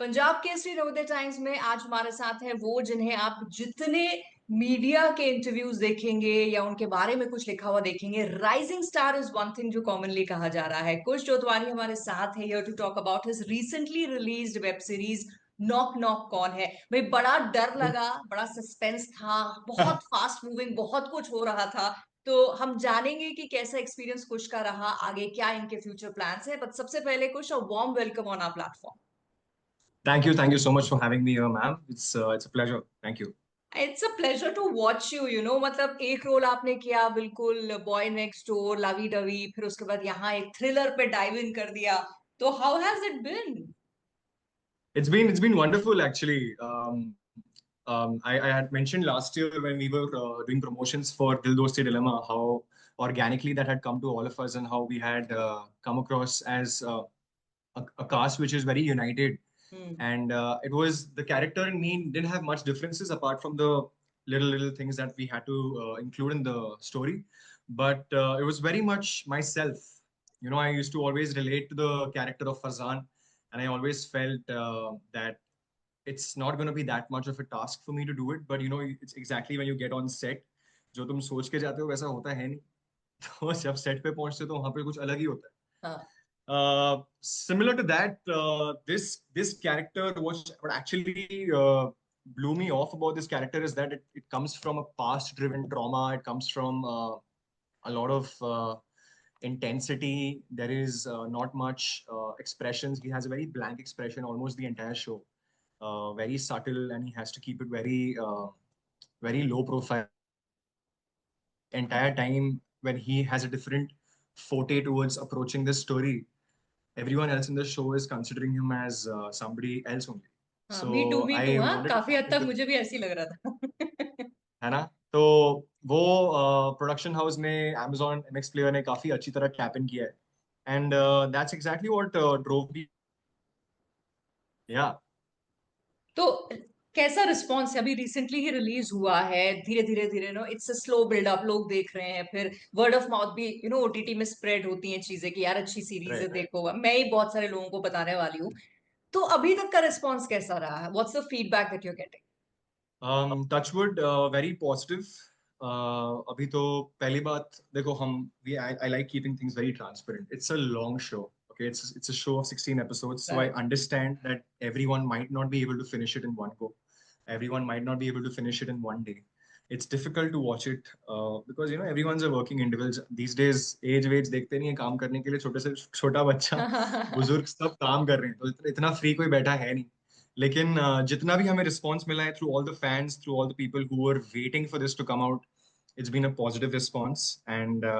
Punjab Kesari Navodaya times में आज हमारे साथ है वो जिन्हें आप जितने मीडिया के इंटरव्यूज देखेंगे या उनके बारे में कुछ लिखा हुआ देखेंगे, rising star is one thing जो कॉमनली कहा जा रहा है। कुश जोतवानी हमारे साथ है here to talk about his recently released web series knock knock Kaun Hai. भाई बड़ा डर लगा, बड़ा सस्पेंस था, बहुत फास्ट मूविंग, बहुत कुछ हो रहा था। तो हम जानेंगे कि कैसा एक्सपीरियंस कुश का रहा, आगे क्या इनके फ्यूचर प्लान्स है। बट सबसे पहले Kush, a warm welcome on our platform. Thank you so much for having me here, ma'am. It's a pleasure. Thank you. It's a pleasure to watch you, you know, मतलब एक role आपने किया बिल्कुल boy next door, lovey dovey, फिर उसके बाद यहाँ एक थ्रिलर पे डाइव इन कर दिया। तो how has it been? It's been wonderful actually. I had mentioned last year when we were doing promotions for Dil Dosti Dilemma how organically that had come to all of us and how we had come across as a cast which is very united. And it was the character and me didn't have much differences apart from the little things that we had to include in the story. But it was very much myself. You know, I used to always relate to the character of Farzan, and I always felt that it's not going to be that much of a task for me to do it. But you know, it's exactly when you get on set, जो तुम सोच के जाते हो वैसा होता है नहीं। तो जब सेट पे पहुंचते हो तो वहां पे कुछ अलग ही होता है। हाँ। Similar to that, this character, what actually blew me off about this character is that it comes from a past-driven trauma. It comes from a lot of intensity. There is not much expressions. He has a very blank expression almost the entire show. Very subtle, and he has to keep it very low profile entire time when he has a different forte towards approaching this story. Everyone else in the show is considering him as somebody else only. हाँ, me too So me too, I हाँ, wanted to काफी tap हद तक into, मुझे भी ऐसी लग रहा था। है ना? तो वो प्रोडक्शन हाउस ने Amazon MX Player ने काफी अच्छी तरह टैप इन किया है and that's exactly what drove मी या तो कैसा रिस्पॉन्स है? अभी रिसेंटली ही रिलीज हुआ है, धीरे धीरे धीरे no it's a slow buildup, लोग देख रहे हैं, फिर वर्ड ऑफ माउथ भी यू नो ओटीटी में स्प्रेड होती हैं चीजें कि यार अच्छी सीरीज है, राइट राइट देखो। मैं ही बहुत सारे लोगों को बताने वाली हूँ। तो अभी तक का रिस्पॉन्स कैसा रहा है? What's the feedback that you are getting? Touchwood very positive. अभी तो पहली बात देखो हम we I like keeping things very transparent. It's a long show, okay, it's a show of 16 episodes, so I right. understand that everyone might not be able to finish it in one go. Everyone might not be able to finish it in one day. It's difficult to watch it because you know everyone's a working individual these days. Age वेज देखते नहीं है काम करने के लिए, छोटे से छोटा बच्चा बुजुर्ग सब काम कर रहे हैं, तो इतना फ्री कोई बैठा है नहीं। लेकिन जितना भी हमें रिस्पॉन्स मिला है through all the fans, through all the people who are waiting for this to come out, it's been a positive response and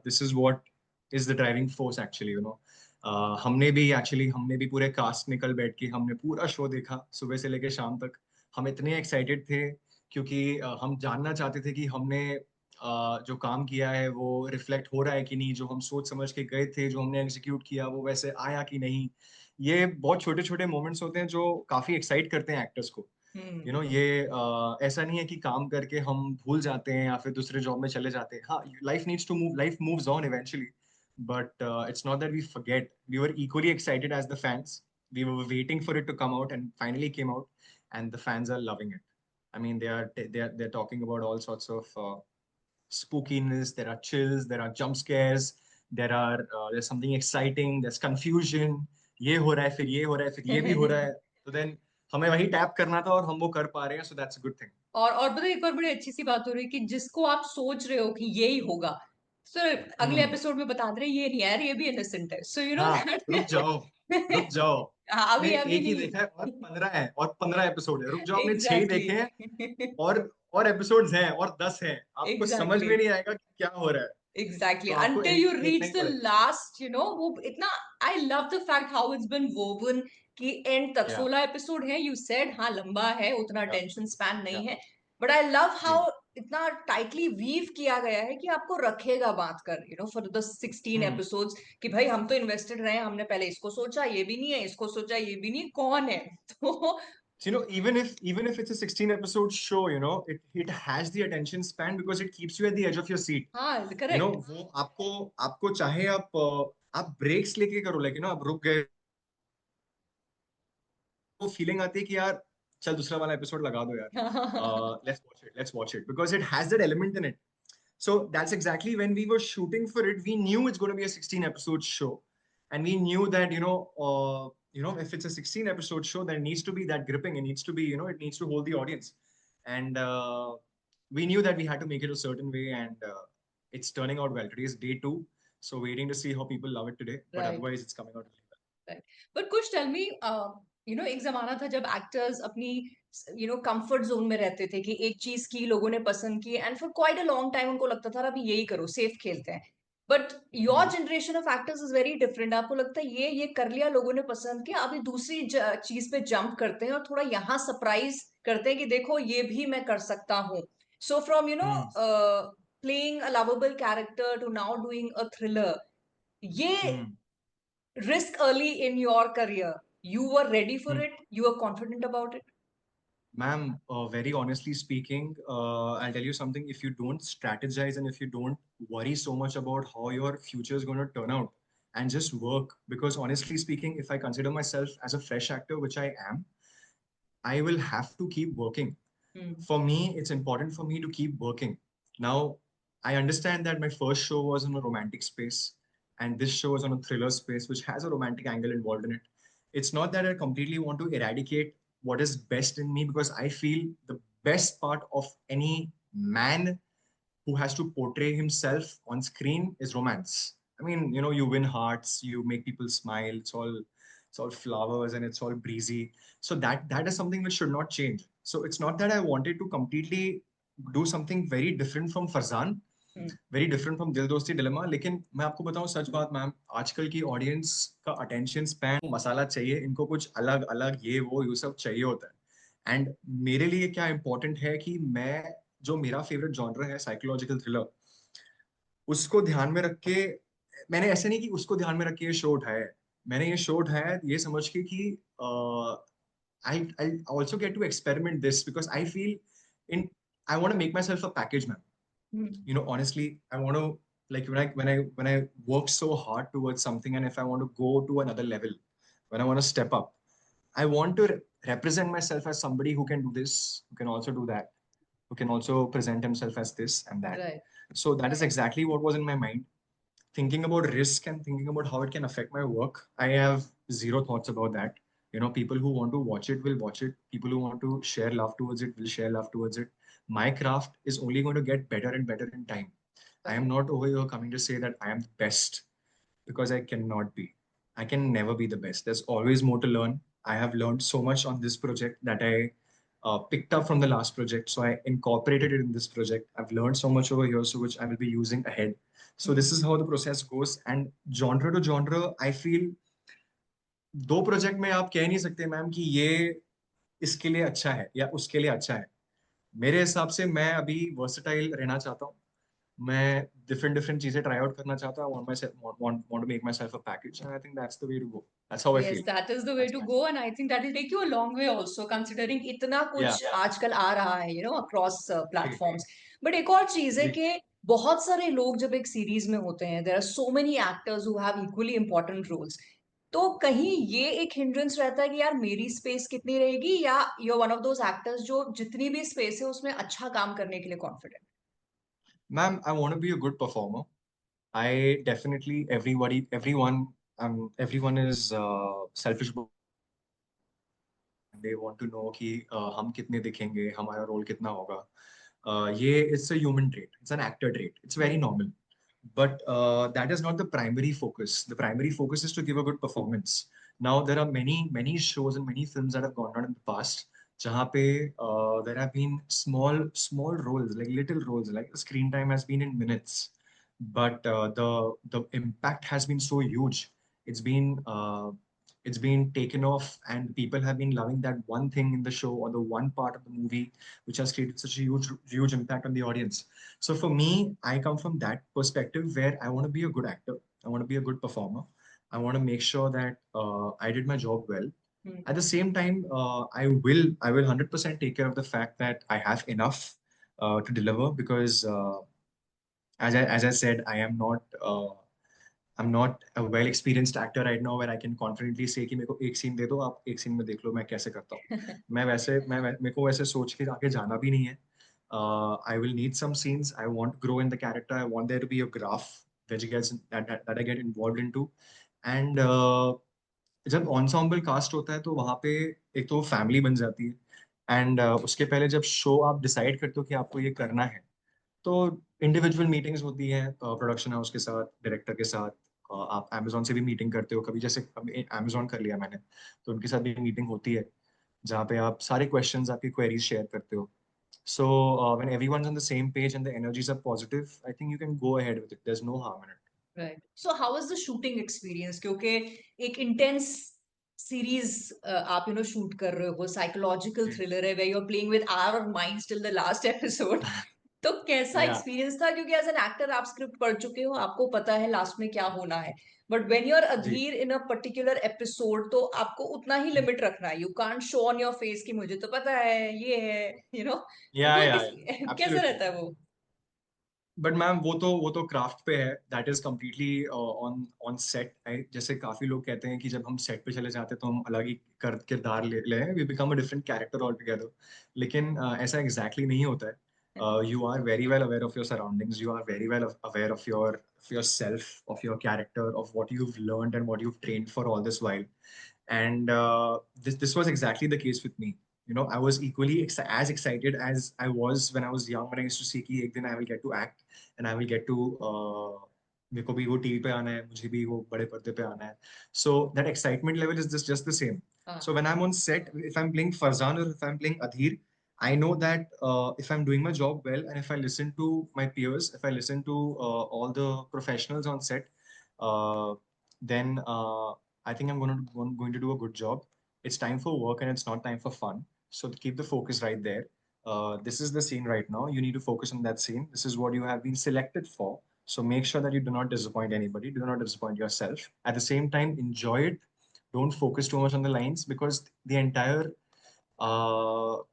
this is what is the driving force actually, you know. हमने भी पूरे cast निकल बैठ के हमने पूरा show देखा सुबह से लेकर शाम तक। हम इतने एक्साइटेड थे क्योंकि हम जानना चाहते थे कि हमने जो काम किया है वो रिफ्लेक्ट हो रहा है कि नहीं, जो हम सोच समझ के गए थे, जो हमने एग्जीक्यूट किया वो वैसे आया कि नहीं। ये बहुत छोटे छोटे मोमेंट्स होते हैं जो काफी एक्साइट करते हैं एक्टर्स को। यू नो ये ऐसा नहीं है कि काम करके हम भूल जाते हैं या फिर दूसरे जॉब में चले जाते हैं। हाँ, life needs to move, life moves on eventually, but it's not that we forget. We were equally excited as the fans. We were waiting for it to come out and finally came out, and the fans are loving it. I mean, they're talking about all sorts of spookiness. There are chills, there are jump scares, there's something exciting, there's confusion. ये हो रहा है फिर ये हो रहा है फिर ये भी हो रहा है, तो देन हमें वही टैप करना था और हम वो कर पा रहे हैं, so that's a good thing. और पता है, एक और बड़ी अच्छी सी बात हो रही है कि जिसको आप सोच रहे हो कि यही होगा, सर अगले हम्म। एपिसोड में बता दे रहे हैं, ये नहीं यार, ये भी इनोसेंट है, सो यू नो हाँ, रुक दैट। जाओ, रुक जाओ। अभी हमने अभी एक ही देखा है और नहीं। 15 है और 15 एपिसोड है। रुक जाओ, हमने 6 ही एग्जैक्टली। देखे हैं और एपिसोड्स हैं और 10 हैं। आपको समझ एग्जैक्टली। में नहीं आएगा कि क्या हो रहा है, एग्जैक्टली तो आपको अंटिल एंड यू तक देखना रीच ही द पड़ेगा। लास्ट, यू नो, वो इतना। I love the fact how it's been woven कि एंड तक या 16 एपिसोड है, यू सेड, हाँ लंबा है, उतना या टेंशन स्पैन या नहीं है। बट आई लव जी। हाउ इतना टाइटली वीव किया गया है कि आपको रखेगा बात कर, you know, for the 16 hmm. Episodes, कि भाई हम तो इन्वेस्टेड रहे, हमने पहले इसको सोचा, ये भी नहीं है, इसको सोचा, ये भी नहीं, कौन है। तो So, you know, even if it's a 16 episode show, you know, it has the attention span because it keeps you at the edge of your seat. हाँ, You know, करेक्ट। वो आपको आपको चाहे आप ब्रेक्स लेके करो, लेकिन आप रुक गए वो फीलिंग आती है कि यार चल दूसरा वाला एपिसोड लगा दो यार, let's watch it because it has that element in it. So that's exactly when we were shooting for it, we knew it's going to be a 16 episode show, and we knew that if it's a 16 episode show, there needs to be that gripping. It needs to be, it needs to hold the audience, and we knew that we had to make it a certain way, and it's turning out well. Today is day 2, so waiting to see how people love it today. But Right. otherwise, it's coming out really well. Right. But कुछ tell me, एक जमाना था जब actors अपनी comfort zone में रहते थे कि एक चीज की लोगों ने पसंद की and for quite a long time उनको लगता था अभी यही करो, सेफ खेलते हैं. But your generation of actors is very different. आपको लगता है ये कर लिया, लोगों ने पसंद किया, अभी दूसरी चीज पे जंप करते हैं और थोड़ा यहाँ सरप्राइज करते हैं कि देखो ये भी मैं कर सकता हूँ. So from playing a lovable character to now doing a thriller, ये risk early in your career, you were ready for it, you were confident about it? Ma'am, very honestly speaking, I'll tell you something. If you don't strategize and if you don't worry so much about how your future is going to turn out and just work, because honestly speaking, if I consider myself as a fresh actor, which I am, I will have to keep working. For me, it's important for me to keep working. Now, I understand that my first show was in a romantic space, and this show is on a thriller space, which has a romantic angle involved in it. It's not that I completely want to eradicate what is best in me, because I feel the best part of any man who has to portray himself on screen is romance. I mean, you win hearts, you make people smile. It's all flowers and it's all breezy. So that is something which should not change. So it's not that I wanted to completely do something very different from Farzan, very different from दिल दोस्ती dilemma. लेकिन मैं आपको बताऊं सच बात ma'am, आजकल की audience का अटेंशन स्पैन मसाला चाहिए, इनको कुछ अलग अलग ये सब चाहिए होता है. एंड मेरे लिए क्या इंपॉर्टेंट है कि मैं, जो मेरा फेवरेट जॉनर है साइकोलॉजिकल थ्रिलर, उसको ध्यान में रख के, मैंने ऐसे नहीं कि उसको ध्यान में रख के ये शो उठाया है. मैंने ये शो उठाया है ये समझ के कि I also get to experiment this because I feel I want to make myself a package man. Honestly, I want to, like, when I work so hard towards something, and if I want to go to another level, when I want to step up, I want to represent myself as somebody who can do this, who can also do that, who can also present himself as this and that. Right. So that is exactly what was in my mind. Thinking about risk and thinking about how it can affect my work, I have zero thoughts about that. People who want to watch it will watch it. People who want to share love towards it will share love towards it. My craft is only going to get better and better in time. I am not over here coming to say that I am the best, because I cannot be. I can never be the best. There's always more to learn. I have learned so much on this project that I picked up from the last project. So I incorporated it in this project. I've learned so much over here, so which I will be using ahead. So this is how the process goes. And genre to genre, I feel दो project में आप कह नहीं सकते ma'am कि ये इसके लिए अच्छा है या उसके लिए अच्छा है. मेरे हिसाब से मैं अभी वर्सेटाइल रहना चाहता हूँ. मैं डिफरेंट डिफरेंट चीजें ट्राई आउट करना चाहता हूँ. want to make myself a package, and I think that's the way to go. That's how I Yes, feel. that is the way That's to my go, and I think that will take you a long way also, considering इतना yeah. कुछ आजकल आ रहा है, across platforms. But एक और चीज है जी. कि बहुत सारे लोग जब एक सीरीज में होते हैं, there are so many actors who have equally important roles. तो कहीं ये एक हिंड्रेंस रहता है कि यार मेरी स्पेस कितनी रहेगी, या you are one of those actors जो जितनी भी स्पेस है उसमें अच्छा काम करने के लिए confident? Ma'am, I want to be a good performer. I definitely, everyone is selfish. They want to know कि हम कितने दिखेंगे, हमारा रोल कितना होगा. ये it's a human trait, it's an actor trait, it's very normal. But that is not the primary focus. The primary focus is to give a good performance. Now there are many shows and many films that have gone on in the past जहाँ पे there have been small roles, like little roles, like the screen time has been in minutes, but the impact has been so huge. It's been taken off, and people have been loving that one thing in the show or the one part of the movie which has created such a huge impact on the audience. So for me, I come from that perspective where I want to be a good actor, I want to be a good performer, I want to make sure that I did my job well. At the same time, I will 100% take care of the fact that I have enough to deliver, because as I said, I'm not a well experienced actor right now where I can confidently say कि मेरे को एक scene दे दो, आप एक scene में देख लो मैं कैसे करता हूँ. मेरे को वैसे सोच के आगे जाना भी नहीं है. I will need some scenes. I want to grow in the character. I want there to be a graph that I get involved into. And जब ensemble cast होता है तो वहाँ पे एक तो फैमिली बन जाती है. एंड उसके पहले जब शो आप डिसाइड करते हो कि आपको ये करना है, तो इंडिविजुअल मीटिंग्स होती हैं प्रोडक्शन हाउस के साथ, डायरेक्टर के साथ. आप अमेजोन से भी मीटिंग करते हो कभी, जैसे अभी अमेजोन कर लिया मैंने, तो उनके साथ भी मीटिंग होती है जहाँ पे आप सारे क्वेश्चंस, आपकी क्वेरीज शेयर करते हो. So when everyone's on the same page and the energies are positive, I think you can go ahead with it. There is no harm in it. Right. So how was the shooting experience? क्योंकि एक intense series आप shoot कर रहे हो, psychological thriller है, where you are playing with our minds till the last episode. तो कैसा या एक्सपीरियंस था? क्योंकि एज एन एक्टर आप स्क्रिप्ट पढ़ चुके हो, आपको पता है लास्ट में क्या होना है. But when you R G. Adhir in a particular episode, तो आपको उतना ही लिमिट रखना है. You can't show on your face कि मुझे तो पता है ये है, या वो या किस कैसे एब्सोल्युटली. रहता है वो? बट मैम वो तो क्राफ्ट पे है. That is completely on on set. जैसे काफी लोग कहते हैं कि जब हम सेट पे चले जाते हैं तो हम अलग ही किरदार ले ले we become a different character altogether. लेकिन ऐसा एग्जैक्टली नहीं होता है. You are very well aware of your surroundings. You are very well aware of yourself, of your character, of what you've learned and what you've trained for all this while. And this was exactly the case with me. I was equally as excited as I was when I was young, when I used to see कि एक दिन I will get to act and I will get to मेरे को भी वो TV पे आना है, मुझे भी वो बड़े पर्दे पे आना है. So that excitement level is just the same. हाँ. So when I'm on set, if I'm playing Farzan or if I'm playing Adhir, I know that if I'm doing my job well and if I listen to my peers, if I listen to all the professionals on set, uh, then I think I'm going to do a good job. It's time for work and it's not time for fun. So to keep the focus right there. This is the scene right now. You need to focus on that scene. This is what you have been selected for. So make sure that you do not disappoint anybody. Do not disappoint yourself. At the same time, enjoy it. Don't focus too much on the lines because the entire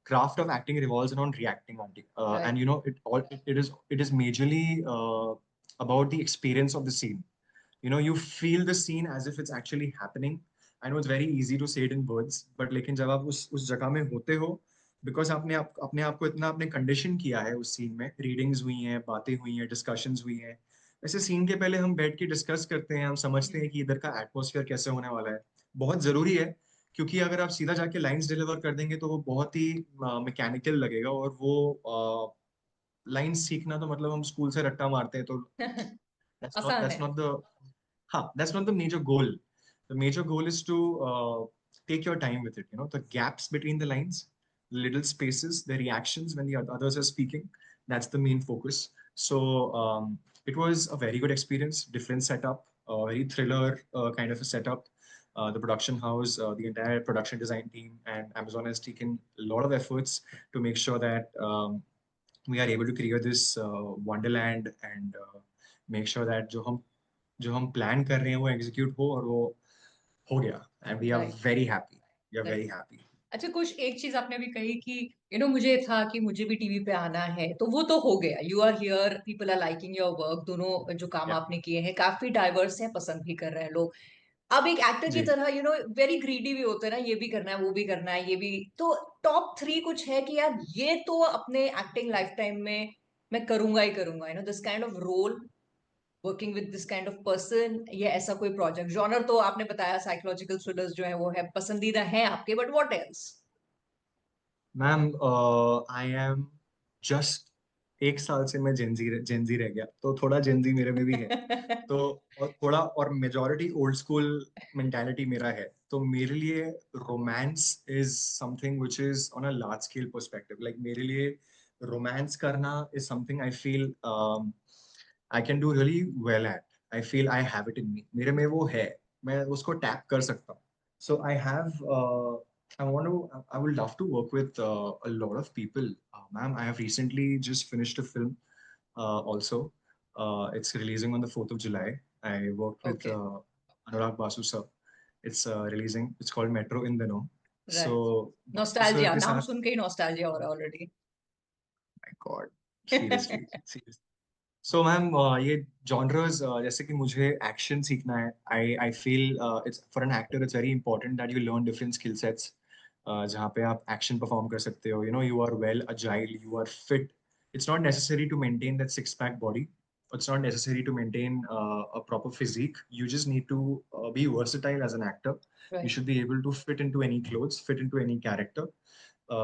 craft of acting revolves around reacting, auntie. Right. And it is majorly about the experience of the scene. You feel the scene as if it's actually happening. I know it's very easy to say it in words, but लेकिन जब आप उस जगह में होते हो, because अपने आप को इतना आपने कंडीशन किया है उस सीन में, रीडिंग्स हुई हैं, बातें हुई हैं, डिस्कशंस हुई हैं. वैसे सीन के पहले हम बैठ के डिस्कस करते हैं, हम समझते हैं कि इधर का एटमोसफियर कैसे होने वाला है. बहुत जरूरी है, क्योंकि अगर आप सीधा जाके लाइंस डिलीवर कर देंगे तो वो बहुत ही मैकेनिकल लगेगा. और वो लाइंस सीखना तो मतलब हम स्कूल से रट्टा मारते हैं, तो that's not आसान that's है. not the that's not the major goal. The major goal is to take your time with it. The gaps between the lines, the little spaces, the reactions when the others are speaking. That's the main focus. So it was a very good experience. Different setup, very thriller kind of a setup. The production house, the entire production design team, and Amazon has taken a lot of efforts to make sure that we are able to create this wonderland and make sure that जो हम plan कर रहे हैं वो execute हो, और वो हो गया. And we are right. Very happy. We are right. Very happy. अच्छा, कुछ एक चीज आपने भी कही कि मुझे था कि मुझे भी टीवी पे आना है, तो वो तो हो गया. You are here, people are liking your work. दोनों जो काम या आपने किए हैं काफी डाइवर्स हैं, पसंद भी कर रहे हैं लोग. अब एक एक्टर की जी. तरह वेरी ग्रीडी भी होते हैं ना, ये भी करना है, वो भी करना है, ये भी. तो टॉप 3 कुछ है कि यार ये तो अपने एक्टिंग लाइफ टाइम में मैं करूंगा ही करूंगा, this kind of role, working with this kind of person, या ऐसा कोई प्रोजेक्ट? जॉनर तो आपने बताया साइकोलॉजिकल थ्रिलर्स जो है वो है पसंदीदा है आपके, but what else? Ma'am I am just एक साल से मैं जेंजी रह गया, तो थोड़ा जेंजी मेरे में भी है. तो और थोड़ा और मेजोरिटी ओल्ड स्कूल मेंटालिटी मेरा है. तो मेरे लिए romance is something which is on a large scale perspective. Like मेरे लिए रोमांस करना is something I feel I can do really well at. I feel I have it in me. मेरे में वो है, मैं उसको टैप कर सकता हूँ. So I have I would love to work with a lot of people. Ma'am, I have recently just finished a film also. It's releasing on the 4th of July. I worked with okay. Anurag Basu sir. It's releasing. It's called Metro in the Know. So right. Basu sir nostalgia, के नाम साथ, सुन के ही nostalgia हो रहा है already. my God, seriously, seriously. So ma'am ये genres जैसे कि मुझे एक्शन सीखना है. I feel it's for an actor it's very important that you learn different skill sets जहाँ पे आप एक्शन परफॉर्म कर सकते हो. You are well agile, you are fit. It's not necessary to maintain that six pack body. It's not necessary to maintain a proper physique. You just need to be versatile as an actor. You Right. should be able to fit into any clothes, fit into any character,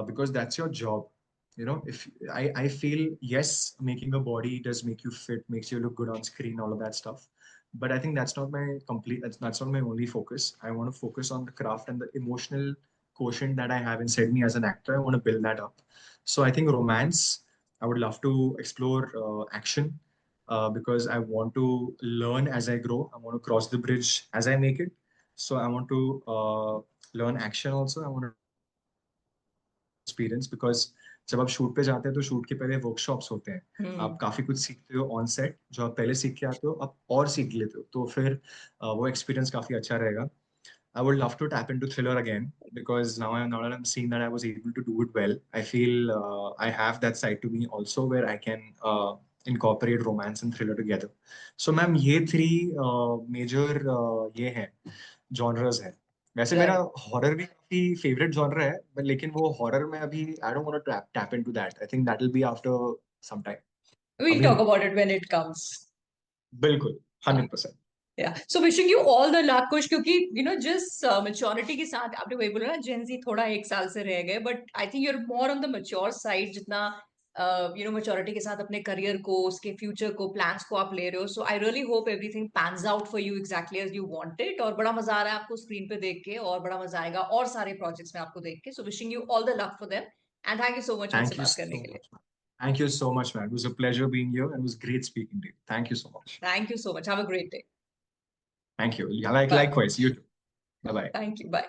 because that's your job. If I feel, yes, making a body does make you fit, makes you look good on screen, all of that stuff, but I think that's not my complete, that's not my only focus. I want to focus on the craft and the emotional quotient that I have inside me as an actor. I want to build that up. So I think romance, I would love to explore action, because I want to learn as I grow. I want to cross the bridge as I make it. So I want to learn action also. I want to experience, because जब आप shoot पे जाते हैं तो shoot के पहले workshops होते हैं. आप Hmm. काफी कुछ सीखते हो ऑन सेट, जो आप पहले सीख के आते हो आप और सीख लेते हो, तो फिर वो एक्सपीरियंस काफी अच्छा रहेगा. I would love to tap into thriller again, because now that I'm seeing that I was able to do it well, I feel I have that side to me also where I can incorporate romance and thriller together. So ma'am ये three major ये हैं genres हैं. वैसे मेरा Right. Horror भी काफी favourite genre है, लेकिन वो हॉरर में अभी I don't want to tap into that. I think that will be after some time. We'll अभी talk नहीं. about it when it comes. बिल्कुल 100%. Yeah. So wishing you all the luck, कुछ क्योंकि जिस maturity के साथ आपने वही बोला ना, Gen Z थोड़ा एक साल से रह गए, but I think you're more on the mature side, जितना maturity के साथ अपने career को, उसके future को, plans को आप ले रहे हो. So I really hope everything pans out for you exactly as you want it. और बड़ा मजा आ रहा है आपको screen पे देख के, और बड़ा मजा आएगा और सारे projects में आपको देख के. So wishing you all the luck for them. And thank you so much मुझसे Thank you बात करने so के लिए. much, man. Thank you so much, man. It was a pleasure being here, and it was great speaking to you. Thank you so much. Thank you so much. Have a great day. Thank you. Yeah, Bye. likewise. You too. Bye bye. Thank you. Bye.